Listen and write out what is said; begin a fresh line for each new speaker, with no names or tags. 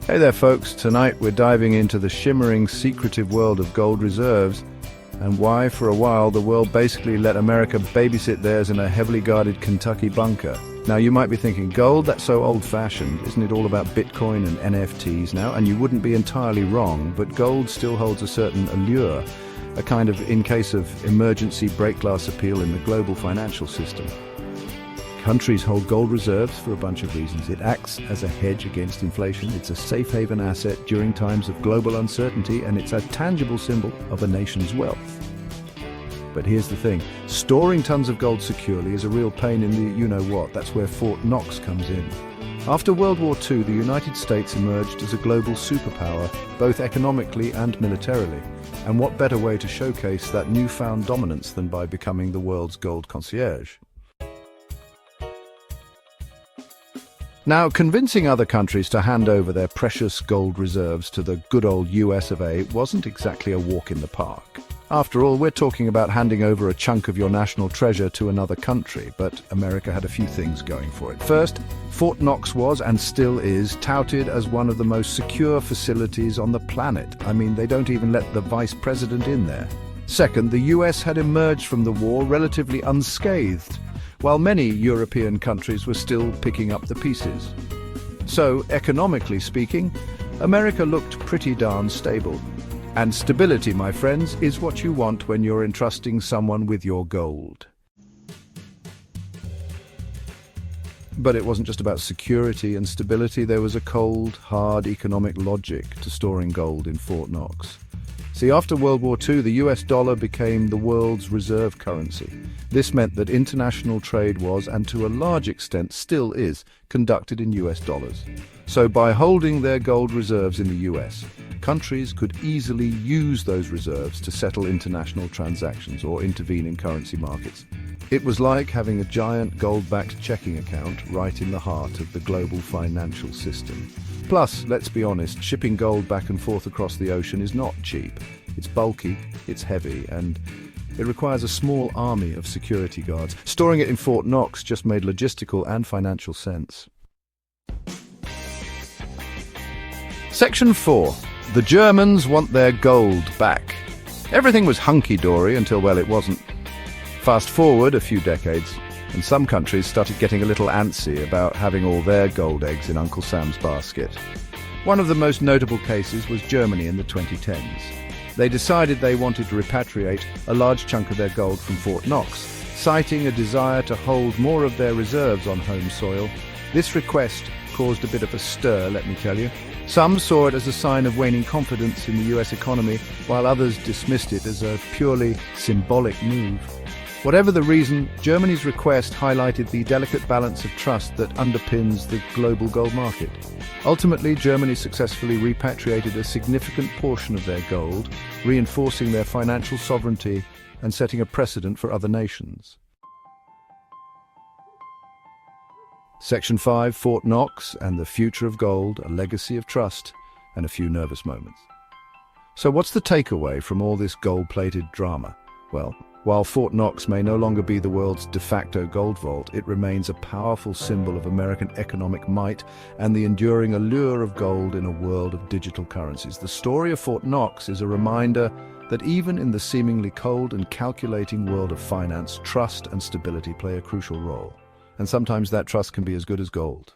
Hey there folks, tonight we're diving into the shimmering, secretive world of gold reserves and why for a while the world basically let America babysit theirs in a heavily guarded Kentucky bunker. Now you might be thinking, gold, that's so old-fashioned, isn't it all about Bitcoin and NFTs now? And you wouldn't be entirely wrong, but gold still holds a certain allure, a kind of in case of emergency break-glass appeal in the global financial system. Countries hold gold reserves for a bunch of reasons. It acts as a hedge against inflation, it's a safe haven asset during times of global uncertainty, and it's a tangible symbol of a nation's wealth. But here's the thing, storing tons of gold securely is a real pain in the you-know-what. That's where Fort Knox comes in. After World War II, the United States emerged as a global superpower, both economically and militarily. And what better way to showcase that newfound dominance than by becoming the world's gold concierge? Now, convincing other countries to hand over their precious gold reserves to the good old US of A wasn't exactly a walk in the park. After all, we're talking about handing over a chunk of your national treasure to another country, but America had a few things going for it. First, Fort Knox was, and still is, touted as one of the most secure facilities on the planet. I mean, they don't even let the vice president in there. Second, the US had emerged from the war relatively unscathed, while many European countries were still picking up the pieces. So, economically speaking, America looked pretty darn stable. And stability, my friends, is what you want when you're entrusting someone with your gold. But it wasn't just about security and stability. There was a cold, hard economic logic to storing gold in Fort Knox. See, after World War II, the US dollar became the world's reserve currency. This meant that international trade was, and to a large extent still is, conducted in US dollars. So by holding their gold reserves in the US, countries could easily use those reserves to settle international transactions or intervene in currency markets. It was like having a giant gold-backed checking account right in the heart of the global financial system. Plus, let's be honest, shipping gold back and forth across the ocean is not cheap. It's bulky, it's heavy, and it requires a small army of security guards. Storing it in Fort Knox just made logistical and financial sense. Section 4. The Germans want their gold back. Everything was hunky-dory until, well, it wasn't. Fast forward a few decades, and some countries started getting a little antsy about having all their gold eggs in Uncle Sam's basket. One of the most notable cases was Germany in the 2010s. They decided they wanted to repatriate a large chunk of their gold from Fort Knox, citing a desire to hold more of their reserves on home soil. This request caused a bit of a stir, let me tell you. Some saw it as a sign of waning confidence in the US economy, while others dismissed it as a purely symbolic move. Whatever the reason, Germany's request highlighted the delicate balance of trust that underpins the global gold market. Ultimately, Germany successfully repatriated a significant portion of their gold, reinforcing their financial sovereignty and setting a precedent for other nations. Section 5, Fort Knox and the future of gold, a legacy of trust and a few nervous moments. So what's the takeaway from all this gold-plated drama? Well, while Fort Knox may no longer be the world's de facto gold vault, it remains a powerful symbol of American economic might and the enduring allure of gold in a world of digital currencies. The story of Fort Knox is a reminder that even in the seemingly cold and calculating world of finance, trust and stability play a crucial role. And sometimes that trust can be as good as gold.